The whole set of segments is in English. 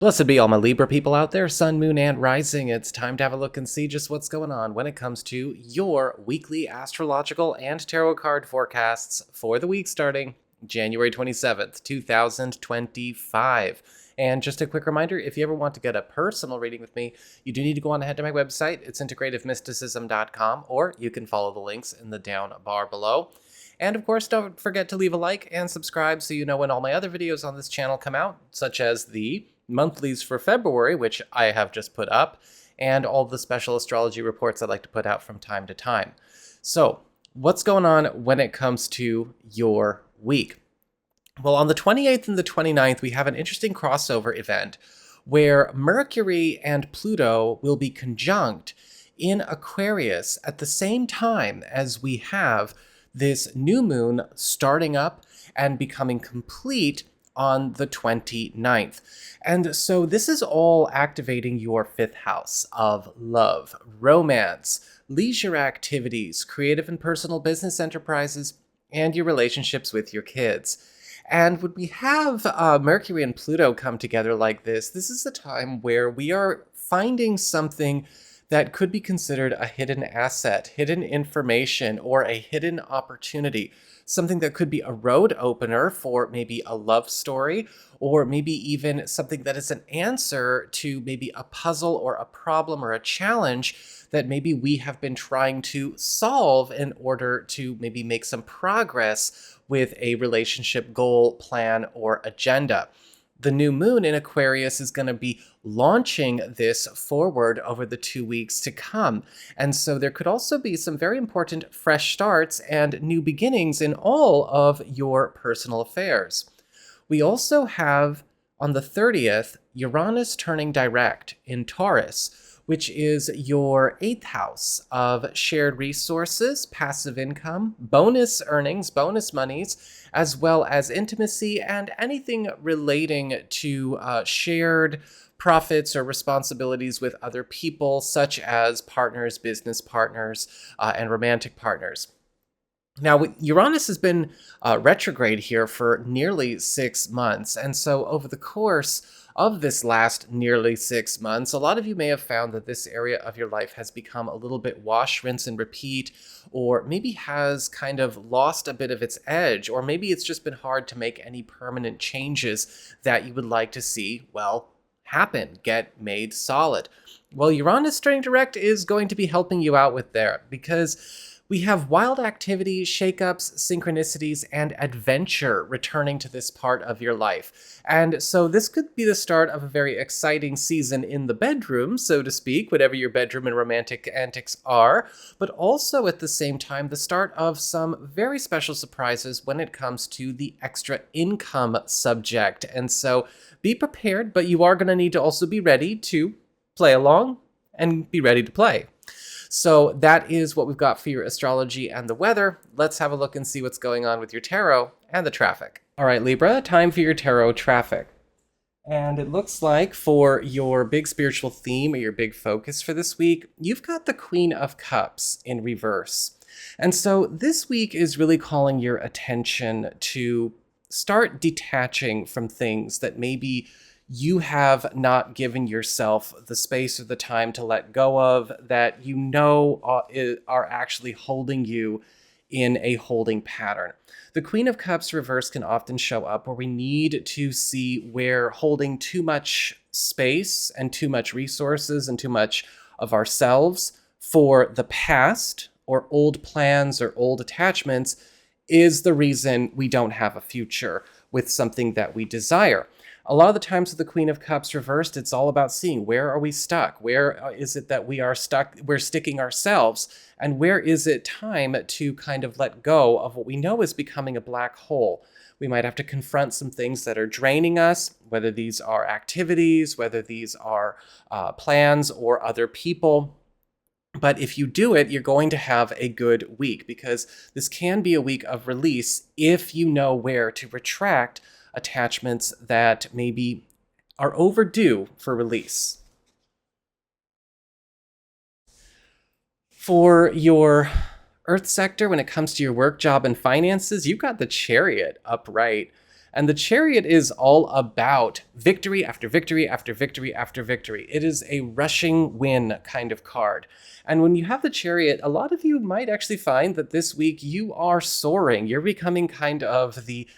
Blessed be all my Libra people out there, Sun, Moon, and Rising. It's time to have a look and see just what's going on when it comes to your weekly astrological and tarot card forecasts for the week starting January 27th, 2025. And just a quick reminder, if you ever want to get a personal reading with me, you do need to go on ahead to my website. It's integrativemysticism.com, or you can follow the links in the down bar below. And of course, don't forget to leave a like and subscribe so you know when all my other videos on this channel come out, such as the monthlies for February, which I have just put up, and all the special astrology reports I like to put out from time to time. So, what's going on when it comes to your week? Well, on the 28th and the 29th, we have an interesting crossover event where Mercury and Pluto will be conjunct in Aquarius at the same time as we have this new moon starting up and becoming complete on the 29th. And so this is all activating your fifth house of love, romance, leisure activities, creative and personal business enterprises, and your relationships with your kids. And when we have Mercury and Pluto come together like this is a time where we are finding something that could be considered a hidden asset, hidden information, or a hidden opportunity. Something that could be a road opener for maybe a love story, or maybe even something that is an answer to maybe a puzzle or a problem or a challenge that maybe we have been trying to solve in order to maybe make some progress with a relationship goal, plan, or agenda. The new moon in Aquarius is going to be launching this forward over the 2 weeks to come. And so there could also be some very important fresh starts and new beginnings in all of your personal affairs. We also have, on the 30th, Uranus turning direct in Taurus, which is your 8th house of shared resources, passive income, bonus earnings, bonus monies, as well as intimacy and anything relating to shared profits or responsibilities with other people, such as partners, business partners, and romantic partners. Now, Uranus has been retrograde here for nearly 6 months, and so over the course of this last nearly 6 months, a lot of you may have found that this area of your life has become a little bit wash, rinse, and repeat, or maybe has kind of lost a bit of its edge, or maybe it's just been hard to make any permanent changes that you would like to see, well, happen, get made solid. Well, Uranus turning direct is going to be helping you out with there, because we have wild activity, shakeups, synchronicities, and adventure returning to this part of your life. And so this could be the start of a very exciting season in the bedroom, so to speak, whatever your bedroom and romantic antics are, but also at the same time, the start of some very special surprises when it comes to the extra income subject. And so be prepared, but you are going to need to also be ready to play along and be ready to play. So that is what we've got for your astrology and the weather. Let's have a look and see what's going on with your tarot and the traffic. All right, Libra, time for your tarot traffic. And it looks like for your big spiritual theme or your big focus for this week, you've got the Queen of Cups in reverse. And so this week is really calling your attention to start detaching from things that maybe you have not given yourself the space or the time to let go of, that you know are actually holding you in a holding pattern. The Queen of Cups reverse can often show up where we need to see where holding too much space and too much resources and too much of ourselves for the past or old plans or old attachments is the reason we don't have a future with something that we desire. A lot of the times with the Queen of Cups reversed, it's all about seeing where are we stuck? Where is it that we are stuck? We're sticking ourselves. And where is it time to kind of let go of what we know is becoming a black hole? We might have to confront some things that are draining us, whether these are activities, whether these are plans or other people. But if you do it, you're going to have a good week, because this can be a week of release if you know where to retract attachments that maybe are overdue for release. For your Earth sector, when it comes to your work, job, and finances, you've got the Chariot upright. And the Chariot is all about victory after victory after victory after victory. It is a rushing win kind of card. And when you have the Chariot, a lot of you might actually find that this week you are soaring. You're becoming kind of the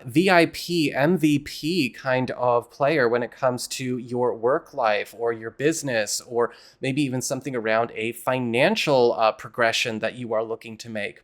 VIP, MVP kind of player when it comes to your work life or your business, or maybe even something around a financial progression that you are looking to make.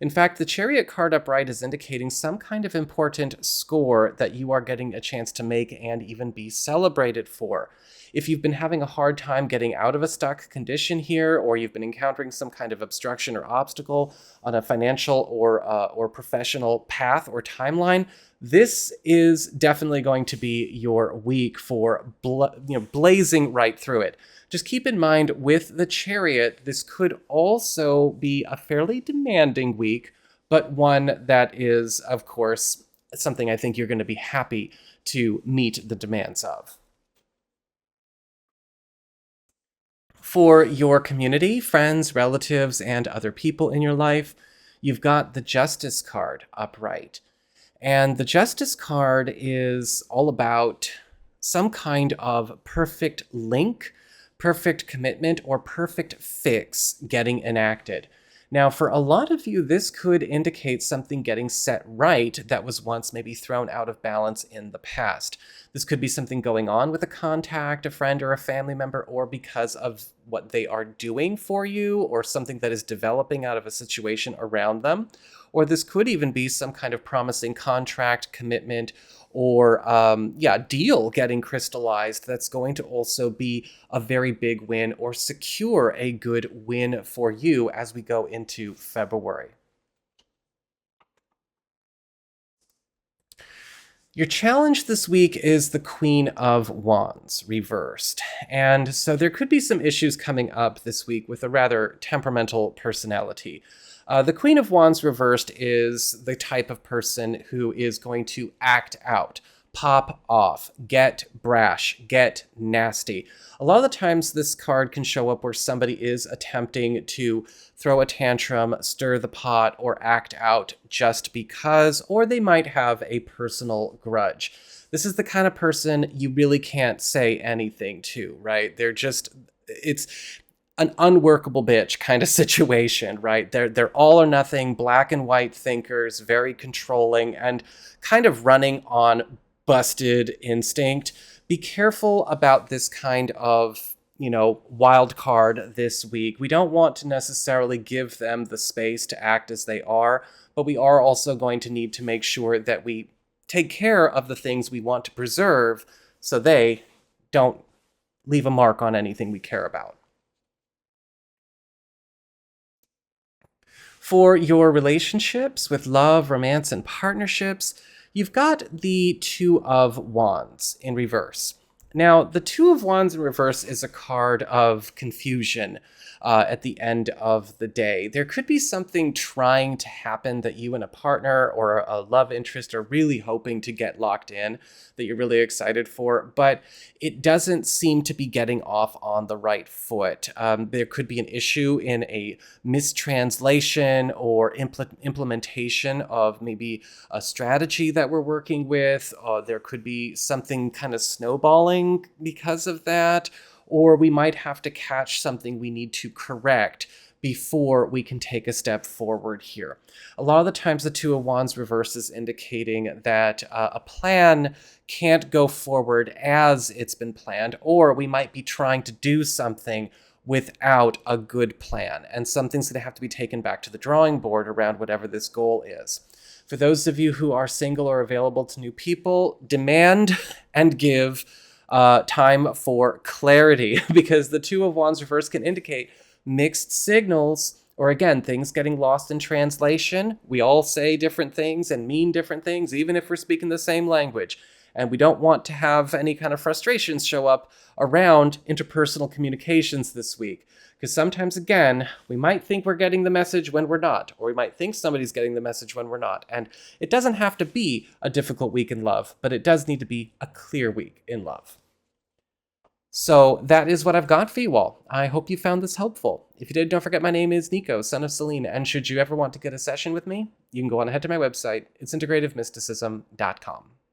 In fact, the Chariot card upright is indicating some kind of important score that you are getting a chance to make and even be celebrated for. If you've been having a hard time getting out of a stuck condition here, or you've been encountering some kind of obstruction or obstacle on a financial or professional path or timeline, this is definitely going to be your week for blazing right through it. Just keep in mind, with the Chariot, this could also be a fairly demanding week, but one that is, of course, something I think you're going to be happy to meet the demands of. For your community, friends, relatives, and other people in your life, you've got the Justice card upright. And the Justice card is all about some kind of perfect link, perfect commitment, or perfect fix getting enacted. Now, for a lot of you, this could indicate something getting set right that was once maybe thrown out of balance in the past. This could be something going on with a contact, a friend, or a family member, or because of what they are doing for you, or something that is developing out of a situation around them. Or this could even be some kind of promising contract, commitment, or deal getting crystallized that's going to also be a very big win or secure a good win for you as we go into February. Your challenge this week is the Queen of Wands reversed. And so there could be some issues coming up this week with a rather temperamental personality. The Queen of Wands reversed is the type of person who is going to act out, pop off, get brash, get nasty. A lot of the times this card can show up where somebody is attempting to throw a tantrum, stir the pot, or act out just because, or they might have a personal grudge. This is the kind of person you really can't say anything to, right? It's an unworkable bitch kind of situation, right? They're all or nothing, black and white thinkers, very controlling, and kind of running on busted instinct. Be careful about this kind of, wild card this week. We don't want to necessarily give them the space to act as they are, but we are also going to need to make sure that we take care of the things we want to preserve so they don't leave a mark on anything we care about. For your relationships with love, romance, and partnerships, you've got the Two of Wands in reverse. Now, the Two of Wands in reverse is a card of confusion at the end of the day. There could be something trying to happen that you and a partner or a love interest are really hoping to get locked in, that you're really excited for, but it doesn't seem to be getting off on the right foot. There could be an issue in a mistranslation or implementation of maybe a strategy that we're working with. There could be something kind of snowballing because of that, or we might have to catch something we need to correct before we can take a step forward here. A lot of the times the Two of Wands reverse is indicating that a plan can't go forward as it's been planned, or we might be trying to do something without a good plan, and something's going to have to be taken back to the drawing board around whatever this goal is. For those of you who are single or available to new people, demand and give time for clarity, because the Two of Wands reverse can indicate mixed signals, or again, things getting lost in translation. We all say different things and mean different things, even if we're speaking the same language. And we don't want to have any kind of frustrations show up around interpersonal communications this week. Because sometimes, again, we might think we're getting the message when we're not, or we might think somebody's getting the message when we're not. And it doesn't have to be a difficult week in love, but it does need to be a clear week in love. So that is what I've got for you all. I hope you found this helpful. If you did, don't forget my name is Nico, Son of Selene, and should you ever want to get a session with me, you can go on ahead to my website. It's integrativemysticism.com.